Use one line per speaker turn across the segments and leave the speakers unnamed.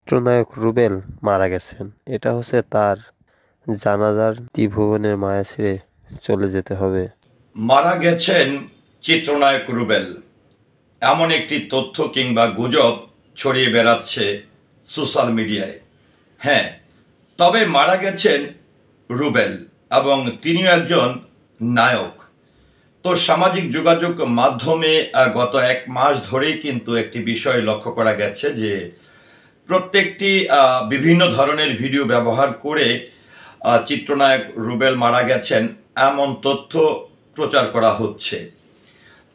চিত্রনায়ক রুবেল মারা গেছেন। এটা হচ্ছে তার জানাজার ত্রিভুবনের মায়া ছেড়ে চলে যেতে হবে।
মারা গেছেন চিত্রনায়ক রুবেল, এমন একটি তথ্য কিংবা গুজব ছড়িয়ে বেড়াচ্ছে সোশ্যাল মিডিয়ায়। হ্যাঁ, তবে মারা গেছেন রুবেল এবং তিনিও একজন নায়ক। তো সামাজিক যোগাযোগ মাধ্যমে গত 1 মাস ধরেই কিন্তু একটি বিষয় লক্ষ্য করা গেছে যে প্রত্যেকটি বিভিন্ন ধরনের ভিডিও ব্যবহার করে চিত্রনায়ক রুবেল মারা গেছেন এমন তথ্য প্রচার করা হচ্ছে।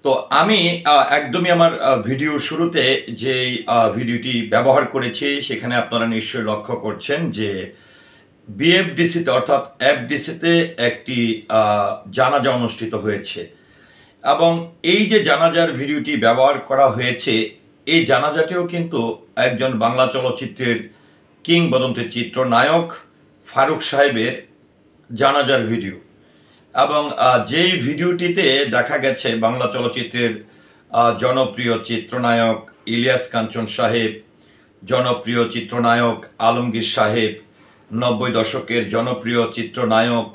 তো আমি একদমই আমার ভিডিও শুরুতে যেই ভিডিওটি ব্যবহার করেছি সেখানে আপনারা নিশ্চয়ই লক্ষ্য করছেন যে বিএফডিসিতে অর্থাৎ এফডিসিতে একটি জানাজা অনুষ্ঠিত হয়েছে এবং এই যে জানাজার ভিডিওটি ব্যবহার করা হয়েছে এই জানাজাটিও কিন্তু একজন বাংলা চলচ্চিত্রের কিংবদন্তি চিত্রনায়ক ফারুক সাহেবের জানাজার ভিডিও এবং যেই ভিডিওটিতে দেখা গেছে বাংলা চলচ্চিত্রের জনপ্রিয় চিত্রনায়ক ইলিয়াস কাঞ্চন সাহেব, জনপ্রিয় চিত্রনায়ক আলমগীর সাহেব, 90 দশকের জনপ্রিয় চিত্রনায়ক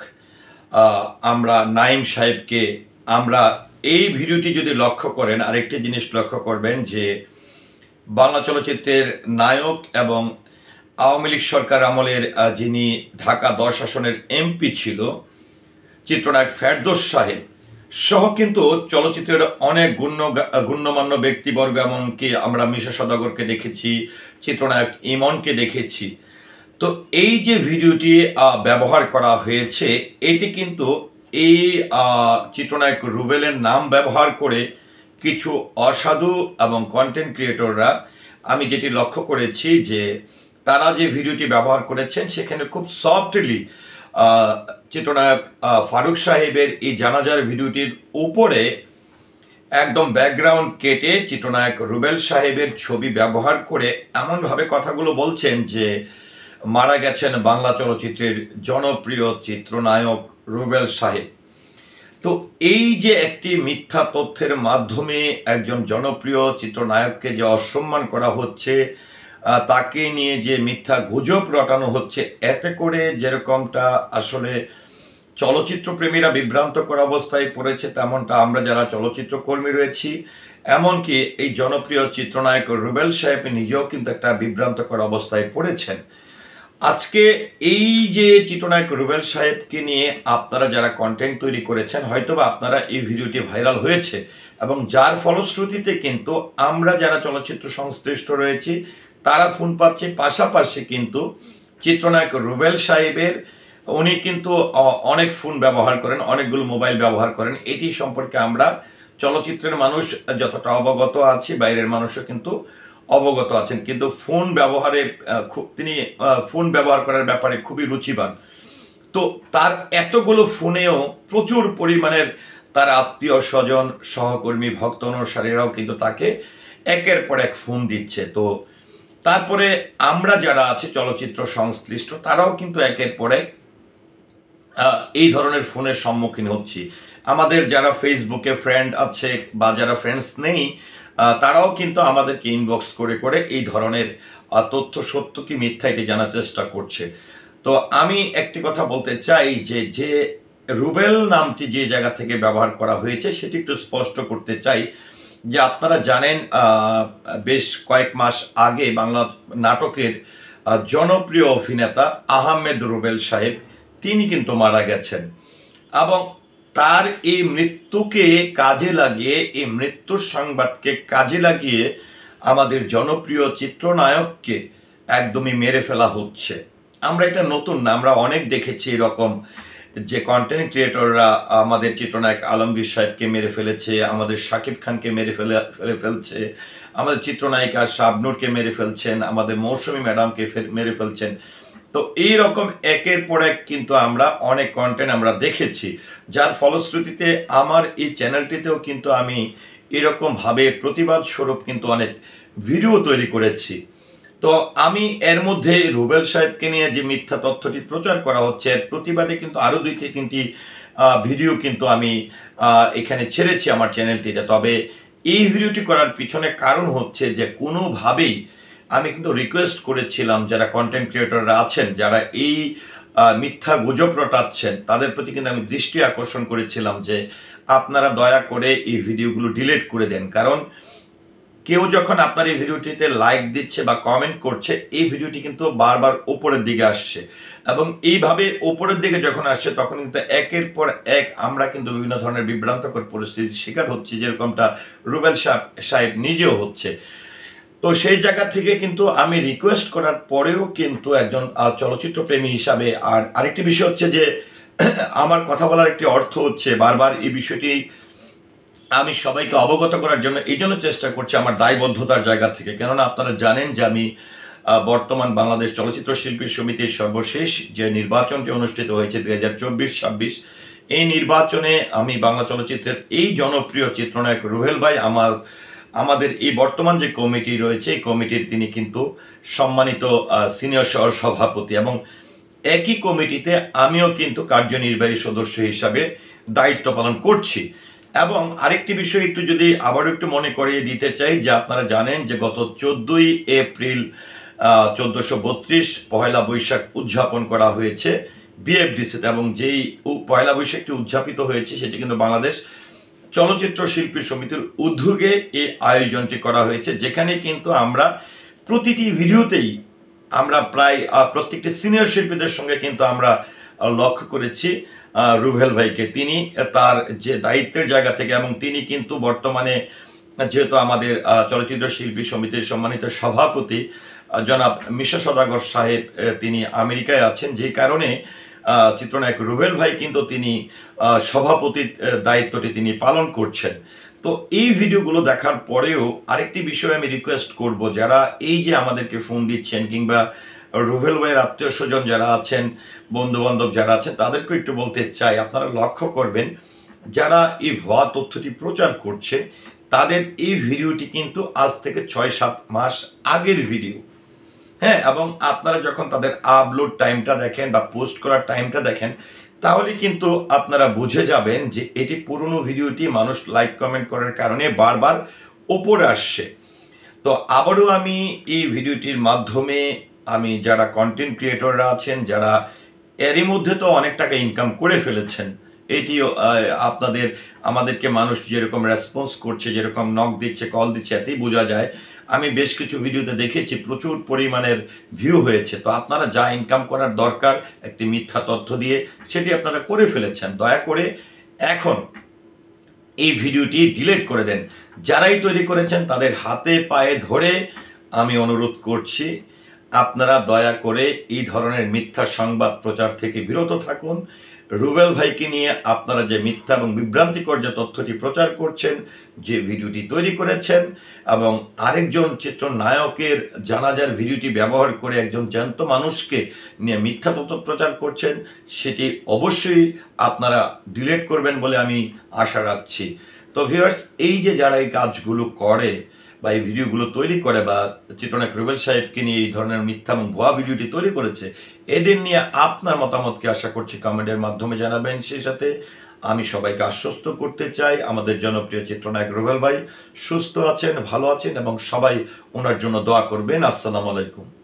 আমরা নাইম সাহেবকে আমরা এই ভিডিওটি যদি লক্ষ্য করেন আরেকটি জিনিস লক্ষ্য করবেন যে বাংলা চলচ্চিত্রের নায়ক এবং আওয়ামী লীগ সরকার আমলের যিনি ঢাকা 10 আসনের এমপি ছিল চিত্রনায়ক ফেরদৌস সাহেব সহ কিন্তু চলচ্চিত্রের অনেক গণ্যমান্য ব্যক্তিবর্গ, এমনকি আমরা মিশা সওদাগরকে দেখেছি, চিত্রনায়ক ইমনকে দেখেছি। তো এই যে ভিডিওটি ব্যবহার করা হয়েছে এটি কিন্তু এই চিত্রনায়ক রুবেলের নাম ব্যবহার করে কিছু অসাধু এবং কন্টেন্ট ক্রিয়েটররা, আমি যেটি লক্ষ্য করেছি যে তারা যে ভিডিওটি ব্যবহার করেছেন সেখানে খুব সফটলি চিত্রনায়ক ফারুক সাহেবের এই জানাজার ভিডিওটির উপরে একদম ব্যাকগ্রাউন্ড কেটে চিত্রনায়ক রুবেল সাহেবের ছবি ব্যবহার করে এমনভাবে কথাগুলো বলছেন যে মারা গেছেন বাংলা চলচ্চিত্রের জনপ্রিয় চিত্রনায়ক রুবেল সাহেব। তো এই যে একটি মিথ্যা তথ্যের মাধ্যমে একজন জনপ্রিয় চিত্রনায়ককে যে অসম্মান করা হচ্ছে, তাকে নিয়ে যে মিথ্যা গুজব রটানো হচ্ছে, এতে করে যেরকমটা আসলে চলচ্চিত্র প্রেমীরা বিভ্রান্তকর অবস্থায় পড়েছে তেমনটা আমরা যারা চলচ্চিত্র কর্মী রয়েছি, এমনকি এই জনপ্রিয় চিত্রনায়ক রুবেল সাহেব নিজেও কিন্তু একটা বিভ্রান্তকর অবস্থায় পড়েছেন। আজকে এই যে চিত্রনায়ক রুবেল সাহেবকে নিয়ে আপনারা যারা কন্টেন্ট তৈরি করেছেন হয়তোবা আপনারা এই ভিডিওটি ভাইরাল হয়েছে এবং যার ফলশ্রুতিতে কিন্তু আমরা যারা চলচ্চিত্র সংশ্লিষ্ট রয়েছি তারা ফোন পাচ্ছে, পাশাপাশি কিন্তু চিত্রনায়ক রুবেল সাহেবের উনি কিন্তু অনেক ফোন ব্যবহার করেন, অনেকগুলো মোবাইল ব্যবহার করেন। এটি সম্পর্কে আমরা চলচ্চিত্রের মানুষ যতটা অবগত আছি বাইরের মানুষও কিন্তু অবগত আছেন, কিন্তু ফোন ব্যবহারে তিনি ফোন ব্যবহার করার ব্যাপারে খুবই রুচিবান। তো তার এতগুলো ফোনেও প্রচুর পরিমাণের তার আত্মীয় স্বজন, সহকর্মী, ভক্ত অনুসারীরাও কিন্তু তাকে একের পর এক ফোন দিচ্ছে। তো তারপরে আমরা যারা আছি চলচ্চিত্র সংশ্লিষ্ট তারাও কিন্তু একের পর এক এই ধরনের ফোনের সম্মুখীন হচ্ছি। আমাদের যারা ফেসবুকে ফ্রেন্ড আছে বা যারা ফ্রেন্ডস নেই তারাও কিন্তু আমাদেরকে ইনবক্স করে করে এই ধরনের তথ্য সত্য কি মিথ্যা এটি জানার চেষ্টা করছে। তো আমি একটি কথা বলতে চাই যে যে রুবেল নামটি যে জায়গা থেকে ব্যবহার করা হয়েছে সেটি একটু স্পষ্ট করতে চাই যে আপনারা জানেন বেশ কয়েক মাস আগে বাংলা নাটকের জনপ্রিয় অভিনেতা আহমেদ রুবেল সাহেব তিনি কিন্তু মারা গেছেন এবং তার এই মৃত্যুকে কাজে লাগিয়ে, এই মৃত্যুর সংবাদকে কাজে লাগিয়ে আমাদের জনপ্রিয় চিত্রনায়ককে একদমই মেরে ফেলা হচ্ছে। আমরা এটা নতুন না, আমরা অনেক দেখেছি এরকম যে কন্টেন্ট ক্রিয়েটররা আমাদের চিত্রনায়ক আলমগীর সাহেবকে মেরে ফেলেছে, আমাদের শাকিব খানকে মেরে ফেলছে, আমাদের চিত্রনায়িকা শাবনূরকে মেরে ফেলছেন, আমাদের মৌসুমী ম্যাডামকে মেরে ফেলছেন। তো এইরকম একের পর এক কিন্তু আমরা অনেক কন্টেন্ট আমরা দেখেছি, যার ফলশ্রুতিতে আমার এই চ্যানেলটিতেও কিন্তু আমি এরকমভাবে প্রতিবাদ স্বরূপ কিন্তু অনেক ভিডিও তৈরি করেছি। তো আমি এর মধ্যে রুবেল সাহেবকে নিয়ে যে মিথ্যা তথ্যটি প্রচার করা হচ্ছে এর প্রতিবাদে কিন্তু আরও 2-3টি ভিডিও কিন্তু আমি এখানে ছেড়েছি আমার চ্যানেলটিতে। তবে এই ভিডিওটি করার পিছনে কারণ হচ্ছে যে কোনোভাবেই আমি কিন্তু রিকোয়েস্ট করেছিলাম যারা কন্টেন্ট ক্রিয়েটররা আছেন, যারা এই মিথ্যা গুজব রটাচ্ছেন, তাদের প্রতি কিন্তু আমি দৃষ্টি আকর্ষণ করেছিলাম যে আপনারা দয়া করে এই ভিডিওগুলো ডিলিট করে দেন। কারণ কেউ যখন আপনার এই ভিডিওটিতে লাইক দিচ্ছে বা কমেন্ট করছে, এই ভিডিওটি কিন্তু বারবার উপরের দিকে আসছে, এবং এইভাবে উপরের দিকে যখন আসছে তখন কিন্তু একের পর এক আমরা কিন্তু বিভিন্ন ধরনের বিভ্রান্তকর পরিস্থিতির শিকার হচ্ছি, যেরকমটা রুবেল সাহেব নিজেও হচ্ছে। তো সেই জায়গা থেকে কিন্তু আমি রিকোয়েস্ট করার পরেও কিন্তু একজন চলচ্চিত্র প্রেমী হিসাবে, আর আরেকটি বিষয় হচ্ছে যে আমার কথা বলার একটি অর্থ হচ্ছে বারবার এই বিষয়টি আমি সবাইকে অবগত করার জন্য এই জন্য চেষ্টা করছি আমার দায়বদ্ধতার জায়গা থেকে। কেননা আপনারা জানেন যে আমি বর্তমান বাংলাদেশ চলচ্চিত্র শিল্পী সমিতির সর্বশেষ যে নির্বাচনটি অনুষ্ঠিত হয়েছে 2024-26, এই নির্বাচনে আমি বাংলা চলচ্চিত্রের এই জনপ্রিয় চিত্রনায়ক রুবেল ভাই আমাদের এই বর্তমান যে কমিটি রয়েছে এই কমিটির তিনি কিন্তু সম্মানিত সিনিয়র সহ সভাপতি, এবং একই কমিটিতে আমিও কিন্তু কার্যনির্বাহী সদস্য হিসাবে দায়িত্ব পালন করছি। এবং আরেকটি বিষয় একটু যদি আবারও একটু মনে করিয়ে দিতে চাই যে আপনারা জানেন যে গত 14ই এপ্রিল 1432 পহেলা বৈশাখ উদযাপন করা হয়েছে বিএফডিসিতে, এবং যেই পয়লা বৈশাখটি উদযাপিত হয়েছে সেটি কিন্তু বাংলাদেশ চলচ্চিত্র শিল্পী সমিতির উদ্যোগে এই আয়োজনটি করা হয়েছে, যেখানে কিন্তু আমরা প্রতিটি ভিডিওতেই আমরা প্রায় প্রত্যেকটি সিনিয়র শিল্পীদের সঙ্গে কিন্তু আমরা লক্ষ্য করেছি রুবেল ভাইকে। তিনি তার যে দায়িত্বের জায়গা থেকে, এবং তিনি কিন্তু বর্তমানে যেহেতু আমাদের চলচ্চিত্র শিল্পী সমিতির সম্মানিত সভাপতি জনাব মিশা সওদাগর সাহেব তিনি আমেরিকায় আছেন, যেই কারণে চিত্রনায়ক রুবেল ভাই কিন্তু তিনি সভাপতির দায়িত্বটি তিনি পালন করছেন। তো এই ভিডিওগুলো দেখার পরেও আরেকটি বিষয় আমি রিকোয়েস্ট করব, যারা এই যে আমাদেরকে ফোন দিচ্ছেন কিংবা রুবেল ভাইয়ের আত্মীয় স্বজন যারা আছেন, বন্ধু বান্ধব যারা আছেন, তাদেরকে একটু বলতে চাই আপনারা লক্ষ্য করবেন যারা এই ভুয়া তথ্যটি প্রচার করছে তাদের এই ভিডিওটি কিন্তু আজ থেকে 6-7 মাস আগের ভিডিও। হ্যাঁ, এবং আপনারা যখন তাদের আপলোড টাইমটা দেখেন বা পোস্ট করার টাইমটা দেখেন, তাহলে কিন্তু আপনারা বুঝে যাবেন যে এটি পুরনো ভিডিওটি মানুষ লাইক কমেন্ট করার কারণে বারবার ওপরে আসছে। তো আবারও আমি এই ভিডিওটির মাধ্যমে আমি যারা কন্টেন্ট ক্রিয়েটররা আছেন, যারা এরই মধ্যে তো অনেক টাকা ইনকাম করে ফেলেছেন, এটিও আমাদেরকে মানুষ যেরকম রেসপন্স করছে, যেরকম নক দিচ্ছে, কল দিচ্ছে, এতেই বোঝা যায়। আমি বেশ কিছু ভিডিওতে দেখেছি প্রচুর পরিমাণের ভিউ হয়েছে। তো আপনারা যা ইনকাম করার দরকার একটি মিথ্যা তথ্য দিয়ে সেটি আপনারা করে ফেলেছেন। দয়া করে এখন এই ভিডিওটি ডিলিট করে দেন। যারাই তৈরি করেছেন তাদের হাতে পায়ে ধরে আমি অনুরোধ করছি, আপনারা দয়া করে এই ধরনের মিথ্যা সংবাদ প্রচার থেকে বিরত থাকুন। রুবেল ভাইকে নিয়ে আপনারা যে মিথ্যা এবং বিভ্রান্তিকর যে তথ্যটি প্রচার করছেন, যে ভিডিওটি তৈরি করেছেন, এবং আরেকজন চিত্রনায়কের জানাজার ভিডিওটি ব্যবহার করে একজন জ্যান্ত মানুষকে নিয়ে মিথ্যা তথ্য প্রচার করছেন, সেটি অবশ্যই আপনারা ডিলিট করবেন বলে আমি আশা রাখছি। তো ভিউয়ার্স, এই যে যারা এই কাজগুলো করে বা এই ভিডিওগুলো তৈরি করে বা চিত্রনায়ক রুবেল সাহেবকে নিয়ে এই ধরনের মিথ্যা এবং ভুয়া ভিডিওটি তৈরি করেছে, এদের নিয়ে আপনার মতামতকে আশা করছি কমেন্টের মাধ্যমে জানাবেন। সেই সাথে আমি সবাইকে আশ্বস্ত করতে চাই আমাদের জনপ্রিয় চিত্রনায়ক রুবেল ভাই সুস্থ আছেন, ভালো আছেন, এবং সবাই ওনার জন্য দোয়া করবেন। আসসালামু আলাইকুম।